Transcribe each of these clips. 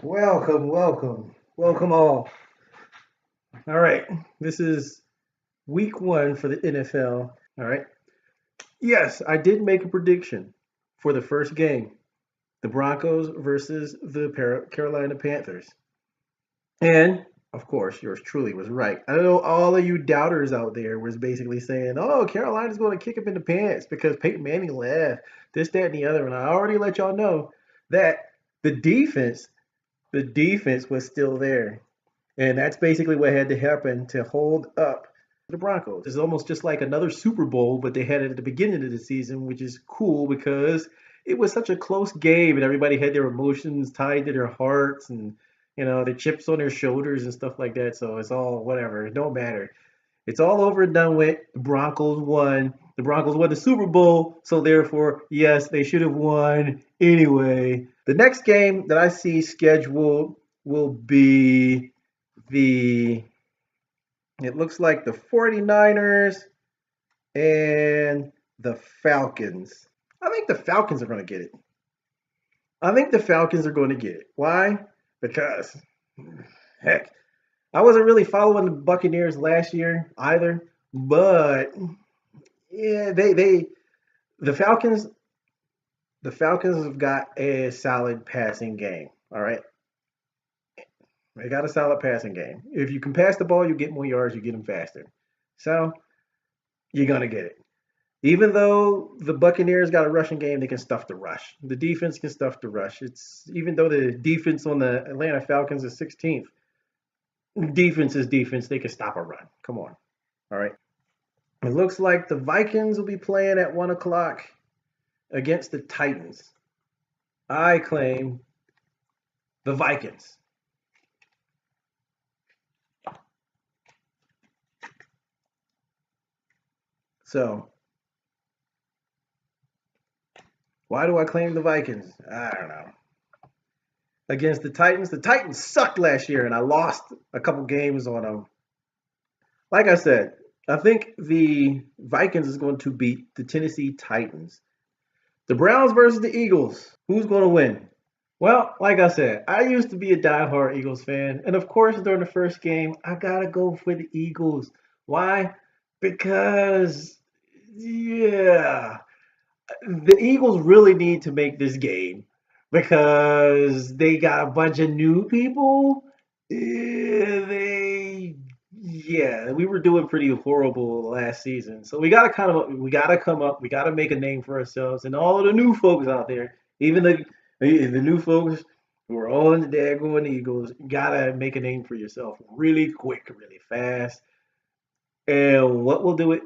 Welcome all. All right, this is week one for the NFL. All right, yes, I did make a prediction for the first game, the Broncos versus the Carolina Panthers. And of course, yours truly was right. I know all of you doubters out there was basically saying, "Oh, Carolina's going to kick up in the pants because Peyton Manning left, this, that, and the other." And I already let y'all know that the defense, the defense was still there. And that's basically what had to happen to hold up the Broncos. It's almost just like another Super Bowl, but they had it at the beginning of the season, which is cool because it was such a close game and everybody had their emotions tied to their hearts and the chips on their shoulders and stuff like that. So it's all whatever. It don't matter. It's all over and done with. The Broncos won. The Broncos won the Super Bowl, so therefore, yes, they should have won anyway. The next game that I see scheduled will be the it looks like the 49ers and the Falcons. I think the Falcons are going to get it. I think the Falcons are going to get it. Why? Because heck, I wasn't really following the Buccaneers last year either, but yeah, the Falcons the Falcons have got a solid passing game. All right. They got a solid passing game. If you can pass the ball, you get more yards, you get them faster. So you're gonna get it. Even though the Buccaneers got a rushing game, they can stuff the rush. The defense can stuff the rush. It's even though the defense on the Atlanta Falcons is 16th, defense is defense. They can stop a run. Come on. All right. It looks like the Vikings will be playing at 1 o'clock against the Titans. I claim the Vikings. So why do I claim the Vikings? I don't know. Against the Titans. The Titans sucked last year, and I lost a couple games on them. Like I said, I think the Vikings is going to beat the Tennessee Titans. The Browns versus the Eagles. Who's going to win? Well, like I said, I used to be a diehard Eagles fan, and of course, during the first game, I gotta go for the Eagles. Why? Because, yeah, the Eagles really need to make this game because they got a bunch of new people. Yeah, we were doing pretty horrible last season, so we gotta come up, we gotta make a name for ourselves, and all of the new folks out there, even the new folks who are all in the daggone Eagles, you gotta make a name for yourself really quick, really fast. And what will do it?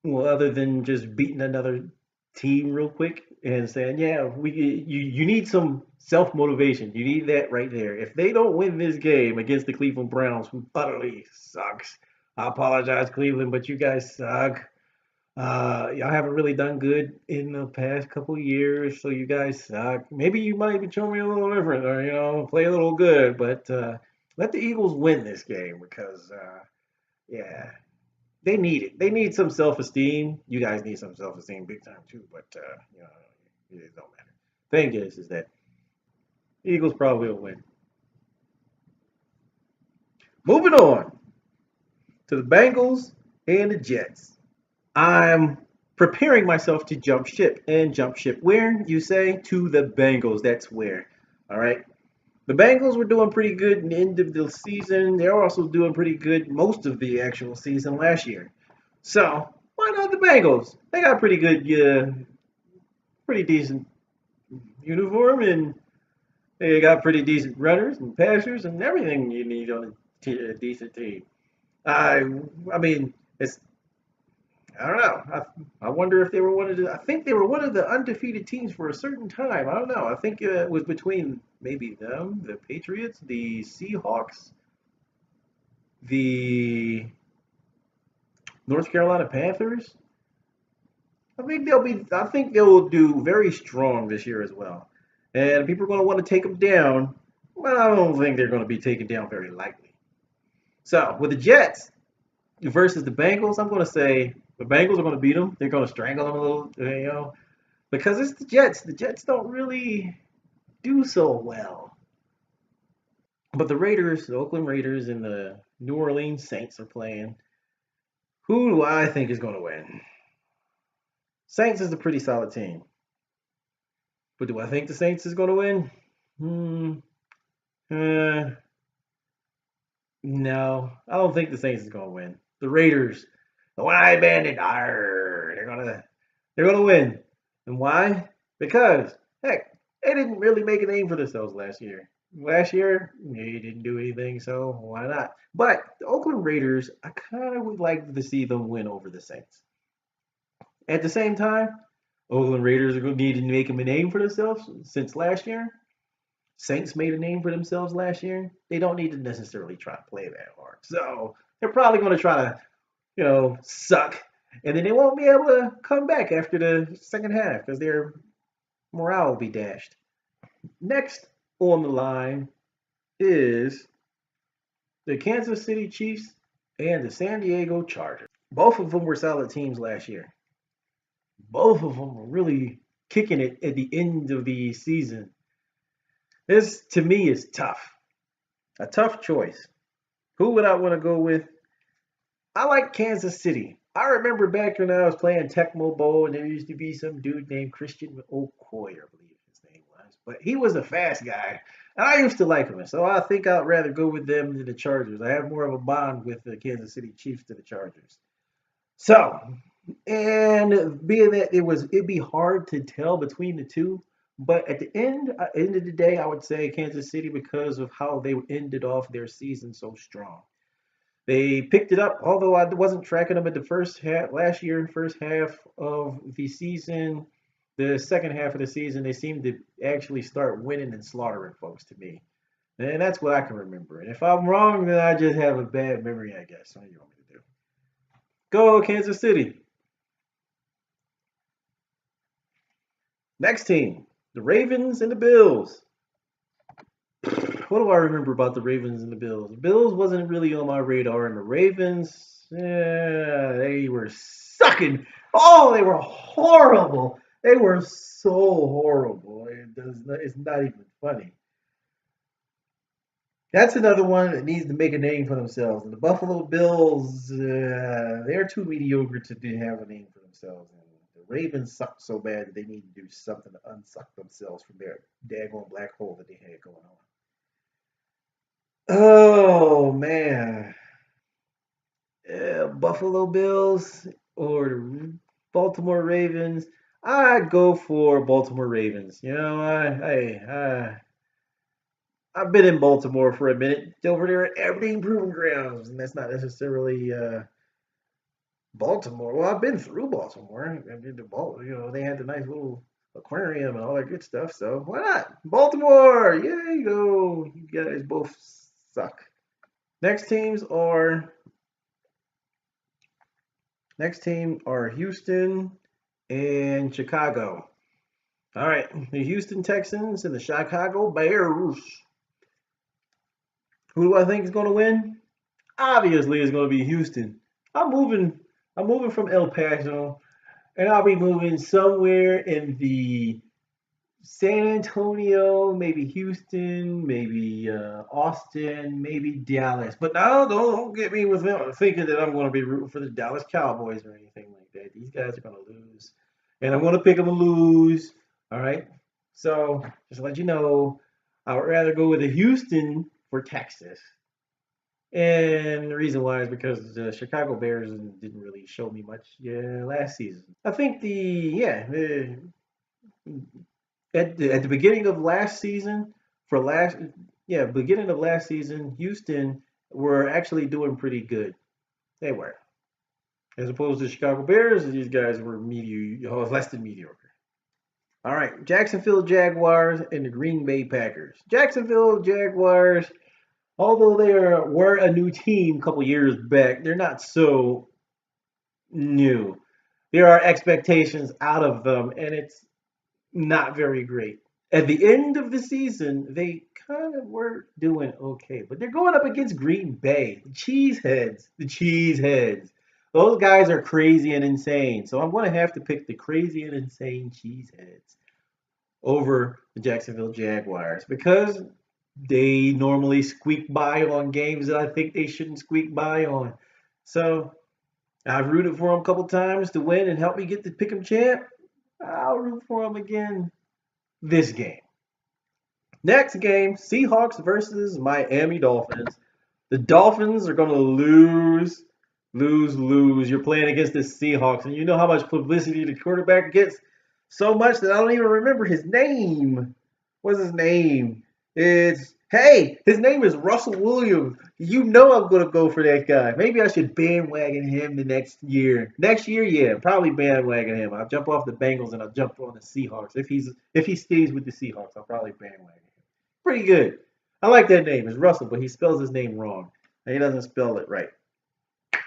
Well, other than just beating another team real quick and saying, "Yeah, you need some self motivation. You need that right there." If they don't win this game against the Cleveland Browns, who utterly sucks, I apologize, Cleveland, but you guys suck. Y'all haven't really done good in the past couple years, so you guys suck. Maybe you might be showing me a little different, or play a little good, but let the Eagles win this game because, yeah, they need it. They need some self esteem. You guys need some self esteem big time too, but it don't matter. Thing is that Eagles probably will win. Moving on to the Bengals and the Jets. I'm preparing myself to jump ship. And jump ship where? You say? To the Bengals. That's where. All right. The Bengals were doing pretty good in the end of the season. They're also doing pretty good most of the actual season last year. So why not the Bengals? They got pretty good, pretty decent uniform, and they got pretty decent runners and passers and everything you need on a decent team. I, I mean, it's I don't know. I wonder if they were one of the. I think they were one of the undefeated teams for a certain time. I don't know. I think it was between maybe them, the Patriots, the Seahawks, the North Carolina Panthers. I think they'll be. I think they will do very strong this year as well. And people are going to want to take them down, but I don't think they're going to be taken down very lightly. So with the Jets versus the Bengals, I'm going to say the Bengals are going to beat them. They're going to strangle them a little, because it's the Jets. The Jets don't really do so well. But the Raiders, the Oakland Raiders, and the New Orleans Saints are playing. Who do I think is going to win? Saints is a pretty solid team. But do I think the Saints is going to win? Uh, no, I don't think the Saints is going to win. The Raiders, the one-eyed bandit, they're gonna win. And why? Because heck, they didn't really make a name for themselves last year. Last year, they didn't do anything, so why not? But the Oakland Raiders, I kind of would like to see them win over the Saints. At the same time, Oakland Raiders are going to need to make them a name for themselves since last year. Saints made a name for themselves last year. They don't need to necessarily try to play that hard. So they're probably going to try to, suck. And then they won't be able to come back after the second half because their morale will be dashed. Next on the line is the Kansas City Chiefs and the San Diego Chargers. Both of them were solid teams last year. Both of them were really kicking it at the end of the season. This, to me, is tough. A tough choice. Who would I want to go with? I like Kansas City. I remember back when I was playing Tecmo Bowl, and there used to be some dude named Christian Okoye, I believe his name was. But he was a fast guy, and I used to like him. So I think I'd rather go with them than the Chargers. I have more of a bond with the Kansas City Chiefs than the Chargers. So, and being that it'd be hard to tell between the two. But at the end of the day, I would say Kansas City because of how they ended off their season so strong. They picked it up, although I wasn't tracking them at the first half last year. First half of the season, the second half of the season, they seemed to actually start winning and slaughtering folks to me, and that's what I can remember. And if I'm wrong, then I just have a bad memory, I guess. What do you want me to do? Go Kansas City. Next team, the Ravens and the Bills. What do I remember about the Ravens and the Bills? The Bills wasn't really on my radar, and the Ravens, they were sucking. Oh, they were horrible. They were so horrible. It's not even funny. That's another one that needs to make a name for themselves. And the Buffalo Bills, they're too mediocre to have a name for themselves. And the Ravens suck so bad that they need to do something to unsuck themselves from their daggone black hole that they had going on. Oh man, Buffalo Bills or Baltimore Ravens. I'd go for Baltimore Ravens. I've been in Baltimore for a minute over there at Aberdeen Proving Grounds, and that's not necessarily Baltimore. Well, I've been through Baltimore. I did the ball. They had the nice little aquarium and all that good stuff. So why not Baltimore? Yeah, you go. You guys both suck. Next teams are Houston and Chicago. All right, the Houston Texans and the Chicago Bears. Who do I think is going to win? Obviously, it's going to be Houston. I'm moving. I'm moving from El Paso, and I'll be moving somewhere in the San Antonio, maybe Houston, maybe Austin, maybe Dallas. But no, don't get me with thinking that I'm going to be rooting for the Dallas Cowboys or anything like that. These guys are going to lose, and I'm going to pick them to lose. All right. So just to let you know, I would rather go with the Houston for Texas. And the reason why is because the Chicago Bears didn't really show me much last season. I think at the beginning of last season, beginning of last season, Houston were actually doing pretty good. They were, as opposed to the Chicago Bears. These guys were less than mediocre. All right, Jacksonville Jaguars and the Green Bay Packers. Jacksonville Jaguars, although they were a new team a couple years back, they're not so new. There are expectations out of them, and it's not very great. At the end of the season, they kind of were doing okay, but they're going up against Green Bay, the Cheeseheads. The Cheeseheads. Those guys are crazy and insane, so I'm going to have to pick the crazy and insane Cheeseheads over the Jacksonville Jaguars because They normally squeak by on games that I think they shouldn't squeak by on. So I've rooted for them a couple times to win and help me get the pick'em champ. I'll root for them again this game. Next game, Seahawks versus Miami Dolphins. The Dolphins are going to lose, lose. You're playing against the Seahawks, and you know how much publicity the quarterback gets. So much that I don't even remember his name. What's his name? His name is Russell Williams. You know I'm going to go for that guy. Maybe I should bandwagon him the next year. Next year, yeah, probably bandwagon him. I'll jump off the Bengals and I'll jump on the Seahawks. If he stays with the Seahawks, I'll probably bandwagon him. Pretty good. I like that name. It's Russell, but he spells his name wrong. He doesn't spell it right.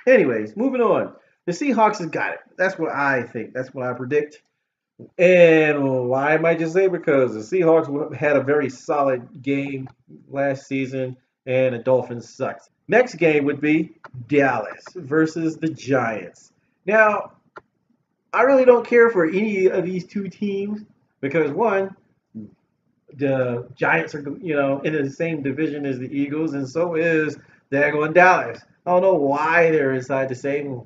Anyways, moving on. The Seahawks has got it. That's what I think. That's what I predict. And why am I just saying? Because the Seahawks had a very solid game last season, and the Dolphins sucked. Next game would be Dallas versus the Giants. Now, I really don't care for any of these two teams because one, the Giants are, in the same division as the Eagles, and so is Dago and Dallas. I don't know why they're inside the same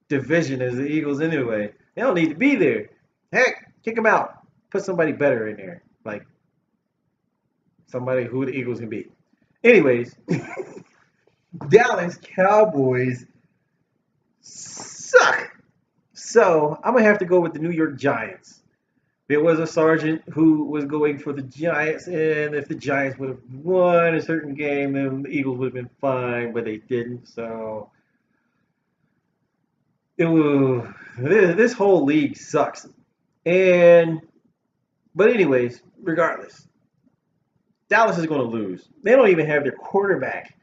division as the Eagles anyway. They don't need to be there. Heck, kick them out. Put somebody better in there, like somebody who the Eagles can beat. Anyways, Dallas Cowboys suck. So I'm gonna have to go with the New York Giants. There was a sergeant who was going for the Giants, and if the Giants would have won a certain game, then the Eagles would have been fine, but they didn't. So this whole league sucks. But anyways, regardless, Dallas is going to lose. They don't even have their quarterback.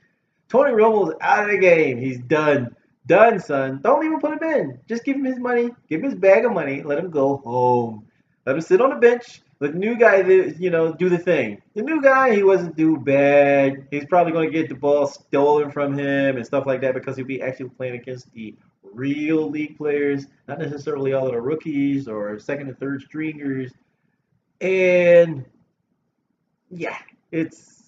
Tony Romo's out of the game. He's done. Done, son. Don't even put him in. Just give him his money. Give him his bag of money. Let him go home. Let him sit on the bench. Let the new guy, do the thing. The new guy, he wasn't too bad. He's probably going to get the ball stolen from him and stuff like that because he'll be actually playing against the real league players, not necessarily all of the rookies or second and third stringers. And yeah, it's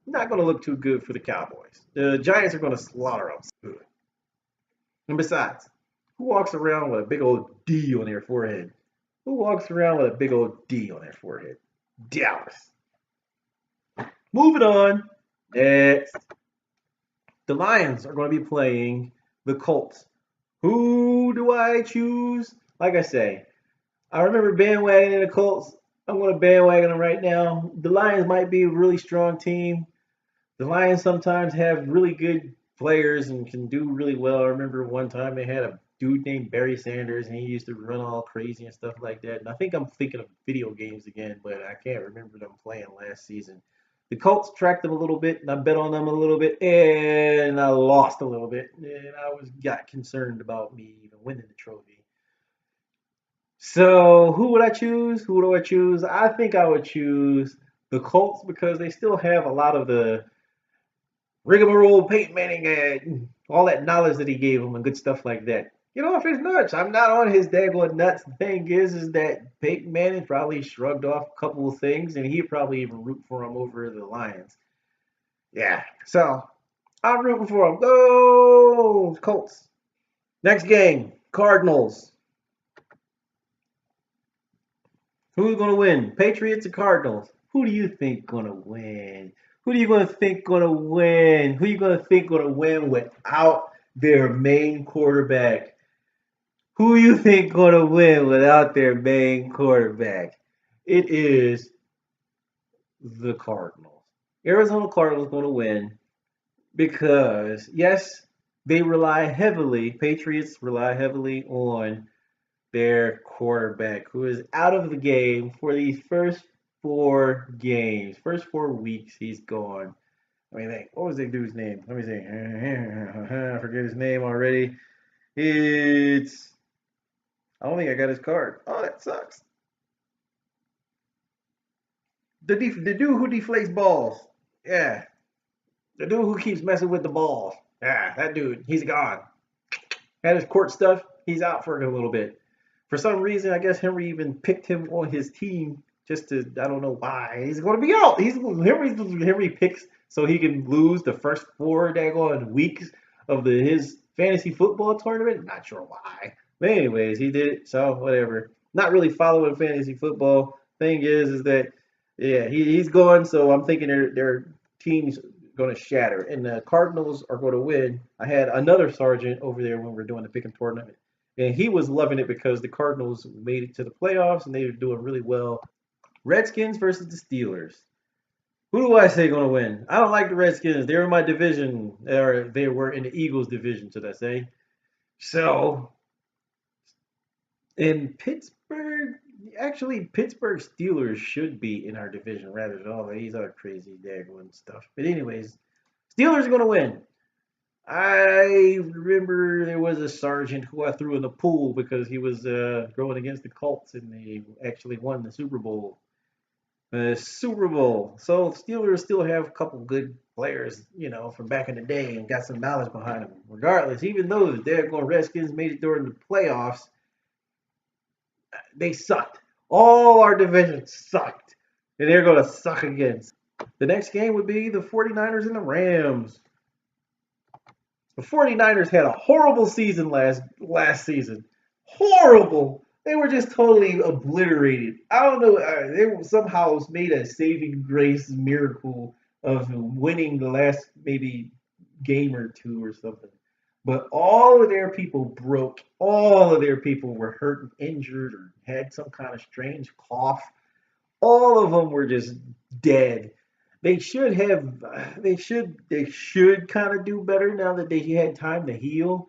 not going to look too good for the Cowboys. The Giants are going to slaughter them. And besides, who walks around with a big old D on their forehead? Who walks around with a big old D on their forehead? Dallas. Moving on. Next. The Lions are going to be playing the Colts. Who do I choose? Like I say, I remember bandwagoning the Colts. I'm going to bandwagon them right now. The Lions might be a really strong team. The Lions sometimes have really good players and can do really well. I remember one time they had a dude named Barry Sanders, and he used to run all crazy and stuff like that. And I think I'm thinking of video games again, but I can't remember them playing last season. The Colts tracked them a little bit, and I bet on them a little bit, and I lost a little bit, and I got concerned about me even winning the trophy. So who would I choose? Who do I choose? I think I would choose the Colts because they still have a lot of the rigmarole Peyton Manning and all that knowledge that he gave him and good stuff like that. Get off his nuts. I'm not on his daggone nuts. The thing is that Peyton Manning probably shrugged off a couple of things, and he'd probably even root for him over the Lions. Yeah, so I'm rooting for him. Go Colts. Next game, Cardinals. Who's going to win? Patriots or Cardinals? Who do you think going to win? Who do you going to think going to win? Who you going to think going to win without their main quarterback? Who you think going to win without their main quarterback? It is the Cardinals. Arizona Cardinals going to win because, yes, they rely heavily, Patriots rely heavily on their quarterback, who is out of the game for these first 4 games. First 4 weeks, he's gone. I mean, what was the dude's name? Let me see. I forget his name already. I don't think I got his card. Oh, that sucks. The dude who deflates balls. Yeah. The dude who keeps messing with the balls. Yeah, that dude. He's gone. Had his court stuff. He's out for a little bit. For some reason, I guess Henry even picked him on his team just to, I don't know why. He's going to be out. Henry picks so he can lose the first 4 weeks of his fantasy football tournament. Not sure why. But anyways, he did it. So whatever. Not really following fantasy football. Thing is that yeah, he's gone. So I'm thinking their team's going to shatter, and the Cardinals are going to win. I had another sergeant over there when we were doing the pick'em tournament, and he was loving it because the Cardinals made it to the playoffs and they were doing really well. Redskins versus the Steelers. Who do I say going to win? I don't like the Redskins. They're in my division, or they were in the Eagles division, should I say? So in Pittsburgh, actually, Pittsburgh Steelers should be in our division rather than all these other crazy daggone stuff. But anyways, Steelers are going to win. I remember there was a sergeant who I threw in the pool because he was going against the Colts and they actually won the Super Bowl. Super Bowl. So Steelers still have a couple good players, from back in the day and got some knowledge behind them. Regardless, even though the daggone Redskins made it during the playoffs, they sucked. All our divisions sucked. And they're going to suck again. The next game would be the 49ers and the Rams. The 49ers had a horrible season last season. Horrible. They were just totally obliterated. I don't know. They somehow made a saving grace miracle of winning the last maybe game or two or something. But all of their people broke. All of their people were hurt and injured or had some kind of strange cough. All of them were just dead. They should have. They should kind of do better now that they had time to heal.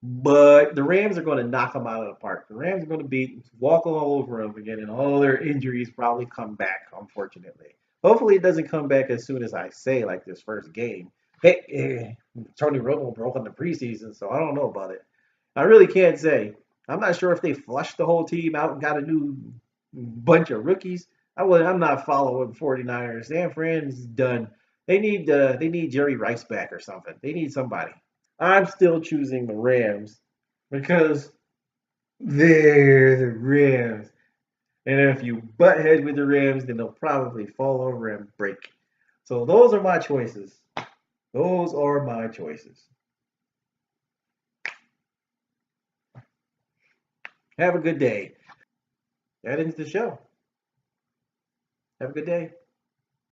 But the Rams are going to knock them out of the park. The Rams are going to walk all over them again, and all their injuries probably come back. Unfortunately, hopefully it doesn't come back as soon as I say, like this first game. Hey, Tony Romo broke in the preseason, so I don't know about it. I really can't say. I'm not sure if they flushed the whole team out and got a new bunch of rookies. I'm not following 49ers. San Fran's done. They need Jerry Rice back or something. They need somebody. I'm still choosing the Rams because they're the Rams. And if you butt heads with the Rams, then they'll probably fall over and break. So those are my choices. Those are my choices. Have a good day. That ends the show. Have a good day.